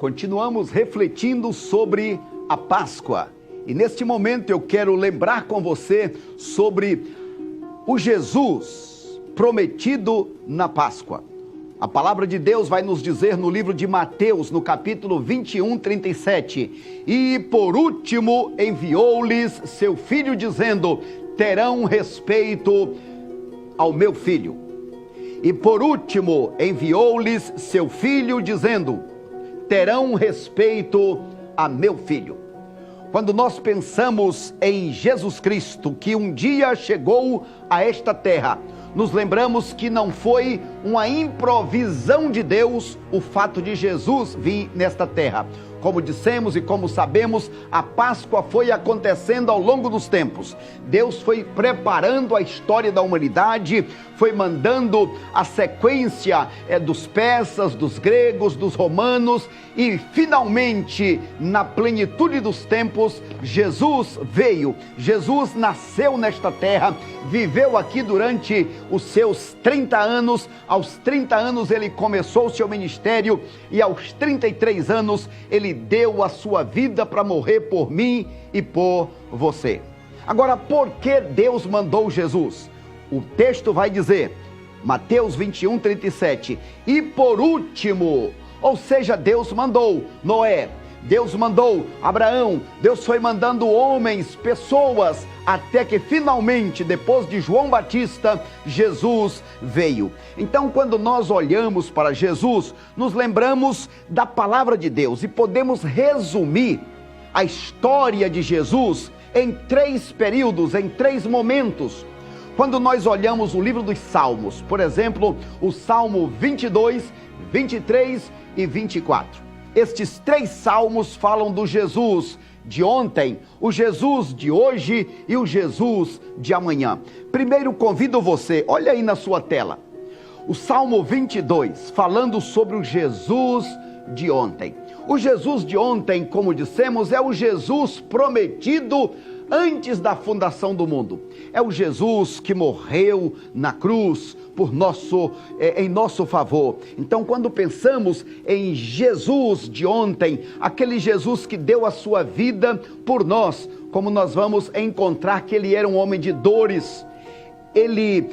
Continuamos refletindo sobre a Páscoa. E neste momento eu quero lembrar com você sobre o Jesus prometido na Páscoa. A palavra de Deus vai nos dizer no livro de Mateus, no capítulo 21, 37. E por último enviou-lhes seu filho dizendo: terão respeito ao meu filho. E por último enviou-lhes seu filho dizendo: terão respeito a meu filho. Quando nós pensamos em Jesus Cristo, que um dia chegou a esta terra, nos lembramos que não foi uma improvisão de Deus o fato de Jesus vir nesta terra. Como dissemos e como sabemos, a Páscoa foi acontecendo ao longo dos tempos. Deus foi preparando a história da humanidade, foi mandando a sequência dos persas, dos gregos, dos romanos e finalmente, na plenitude dos tempos, Jesus veio. Jesus nasceu nesta terra, viveu aqui durante os seus 30 anos. Aos 30 anos ele começou o seu ministério e aos 33 anos ele deu a sua vida para morrer por mim e por você. Agora, por que Deus mandou Jesus? O texto vai dizer, Mateus 21, 37, e por último, ou seja, Deus mandou Noé, Deus mandou Abraão, Deus foi mandando homens, pessoas, até que finalmente, depois de João Batista, Jesus veio. Então, quando nós olhamos para Jesus, nos lembramos da palavra de Deus e podemos resumir a história de Jesus em 3 períodos, em 3 momentos. Quando nós olhamos o livro dos Salmos, por exemplo, o Salmo 22, 23 e 24. Estes 3 salmos falam do Jesus de ontem, o Jesus de hoje e o Jesus de amanhã. Primeiro convido você, olha aí na sua tela, o Salmo 22, falando sobre o Jesus de ontem. O Jesus de ontem, como dissemos, é o Jesus prometido antes da fundação do mundo. É o Jesus que morreu na cruz em nosso favor. Então, quando pensamos em Jesus de ontem, aquele Jesus que deu a sua vida por nós, como nós vamos encontrar que ele era um homem de dores, ele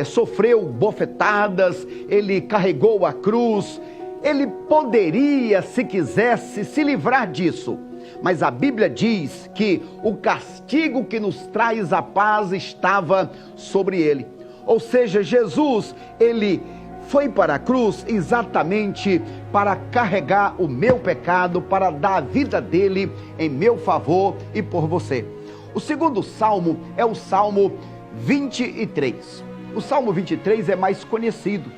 sofreu bofetadas, ele carregou a cruz, ele poderia, se quisesse, se livrar disso. Mas a Bíblia diz que o castigo que nos traz a paz estava sobre ele. Ou seja, Jesus, ele foi para a cruz exatamente para carregar o meu pecado, para dar a vida dele em meu favor e por você. O segundo salmo é o Salmo 23. O Salmo 23 é mais conhecido.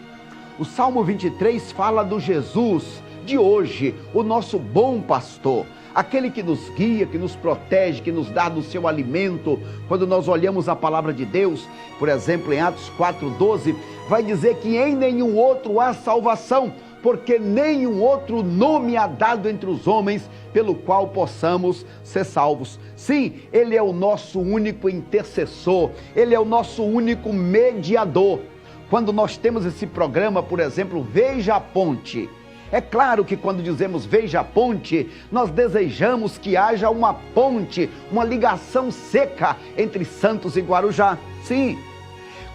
O Salmo 23 fala do Jesus de hoje, o nosso bom pastor, aquele que nos guia, que nos protege, que nos dá do seu alimento. Quando nós olhamos a palavra de Deus, por exemplo, em Atos 4:12, vai dizer que em nenhum outro há salvação, porque nenhum outro nome há dado entre os homens pelo qual possamos ser salvos. Sim, ele é o nosso único intercessor, ele é o nosso único mediador. Quando nós temos esse programa, por exemplo, Veja a Ponte, é claro que quando dizemos Veja a Ponte, nós desejamos que haja uma ponte, uma ligação seca entre Santos e Guarujá. Sim,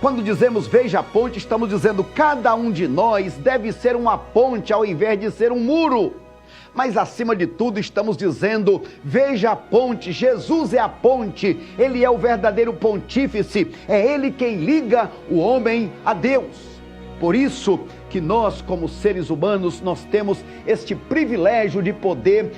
quando dizemos Veja a Ponte, estamos dizendo que cada um de nós deve ser uma ponte ao invés de ser um muro. Mas acima de tudo estamos dizendo, veja a ponte, Jesus é a ponte, ele é o verdadeiro pontífice, é ele quem liga o homem a Deus. Por isso que nós, como seres humanos, nós temos este privilégio de poder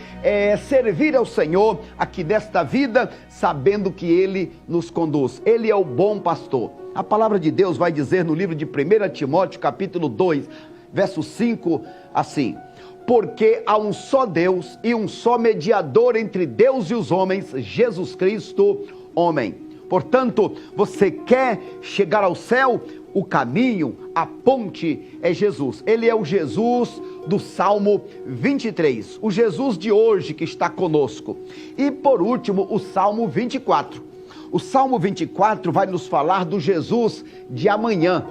servir ao Senhor aqui desta vida, sabendo que ele nos conduz. Ele é o bom pastor. A palavra de Deus vai dizer no livro de 1 Timóteo, capítulo 2, verso 5, assim: porque há um só Deus e um só mediador entre Deus e os homens, Jesus Cristo, homem. Portanto, você quer chegar ao céu? O caminho, a ponte é Jesus. Ele é o Jesus do Salmo 23, o Jesus de hoje que está conosco. E por último, o Salmo 24. O Salmo 24 vai nos falar do Jesus de amanhã.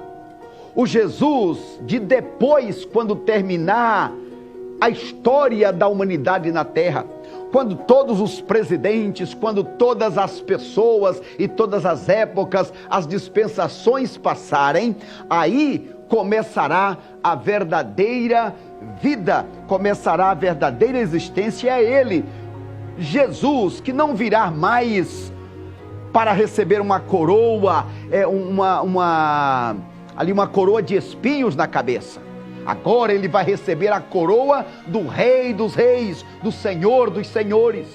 O Jesus de depois, quando terminar a história da humanidade na Terra. Quando todos os presidentes, quando todas as pessoas e todas as épocas, as dispensações passarem, aí começará a verdadeira vida, começará a verdadeira existência. É Ele, Jesus, que não virá mais para receber uma coroa, uma coroa de espinhos na cabeça. Agora Ele vai receber a coroa do Rei dos Reis, do Senhor dos Senhores.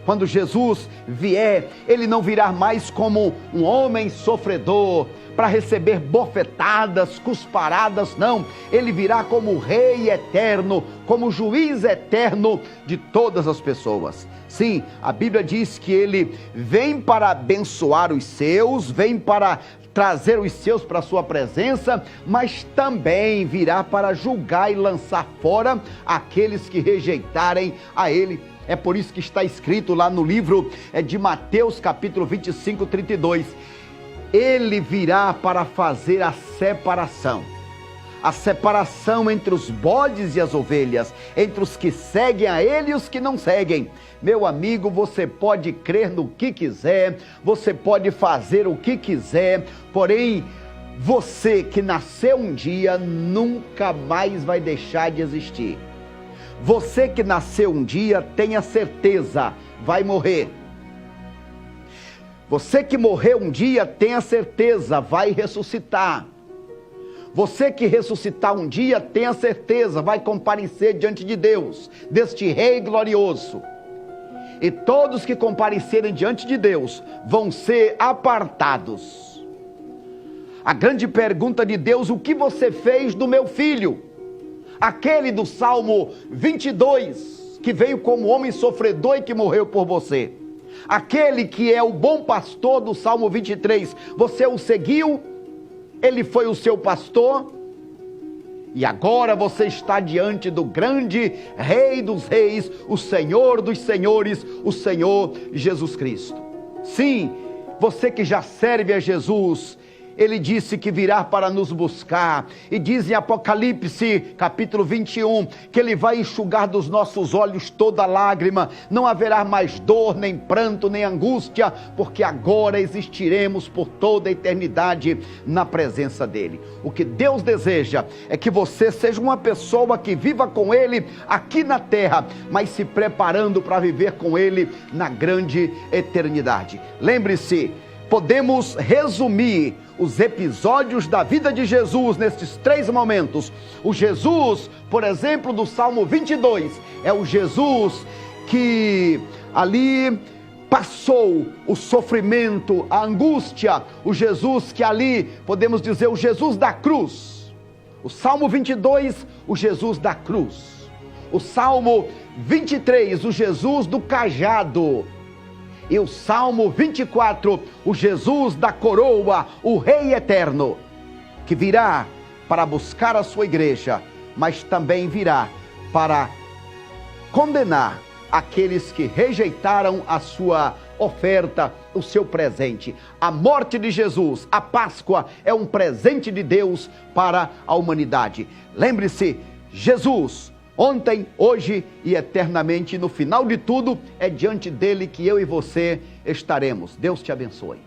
Quando Jesus vier, Ele não virá mais como um homem sofredor, para receber bofetadas, cusparadas, não. Ele virá como Rei eterno, como Juiz eterno de todas as pessoas. Sim, a Bíblia diz que Ele vem para abençoar os seus, vem para trazer os seus para a sua presença, mas também virá para julgar e lançar fora aqueles que rejeitarem a Ele. É por isso que está escrito lá no livro de Mateus, capítulo 25, 32. Ele virá para fazer a separação entre os bodes e as ovelhas, entre os que seguem a Ele e os que não seguem. Meu amigo, você pode crer no que quiser, você pode fazer o que quiser, porém, você que nasceu um dia nunca mais vai deixar de existir. Você que nasceu um dia, tenha certeza, vai morrer. Você que morreu um dia, tenha certeza, vai ressuscitar. Você que ressuscitar um dia, tenha certeza, vai comparecer diante de Deus, deste Rei glorioso. E todos que comparecerem diante de Deus vão ser apartados. A grande pergunta de Deus: o que você fez do meu filho? Aquele do Salmo 22, que veio como homem sofredor e que morreu por você. Aquele que é o bom pastor do Salmo 23, você o seguiu? Ele foi o seu pastor? E agora você está diante do grande Rei dos Reis, o Senhor dos Senhores, o Senhor Jesus Cristo. Sim, você que já serve a Jesus, Ele disse que virá para nos buscar, e diz em Apocalipse, capítulo 21, que Ele vai enxugar dos nossos olhos toda lágrima, não haverá mais dor, nem pranto, nem angústia, porque agora existiremos por toda a eternidade na presença dEle. O que Deus deseja é que você seja uma pessoa que viva com Ele aqui na terra, mas se preparando para viver com Ele na grande eternidade. Lembre-se, podemos resumir os episódios da vida de Jesus nestes 3 momentos. O Jesus, por exemplo, do Salmo 22, é o Jesus que ali passou o sofrimento, a angústia, o Jesus que ali, podemos dizer, o Jesus da cruz. O Salmo 22, o Jesus da cruz. O Salmo 23, o Jesus do cajado. E o Salmo 24, o Jesus da coroa, o Rei eterno, que virá para buscar a sua igreja, mas também virá para condenar aqueles que rejeitaram a sua oferta, o seu presente. A morte de Jesus, a Páscoa, é um presente de Deus para a humanidade. Lembre-se, Jesus, ontem, hoje e eternamente, no final de tudo, é diante dele que eu e você estaremos. Deus te abençoe.